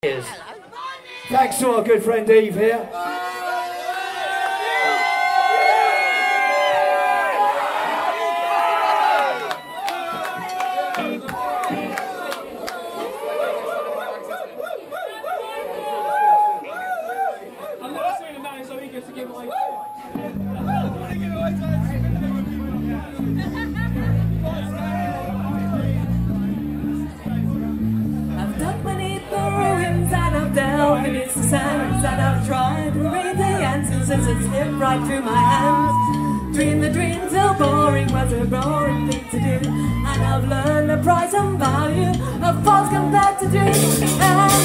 Thanks to our good friend Eve here. I'm not saying tonight so he gets to give away. I've dug beneath the ruins and I've delved beneath the sands, and I've tried to read the answers as it slipped right through my hands. Dream the dream till boring was a boring thing to do, and I've learned the price and value of false compared to dreams.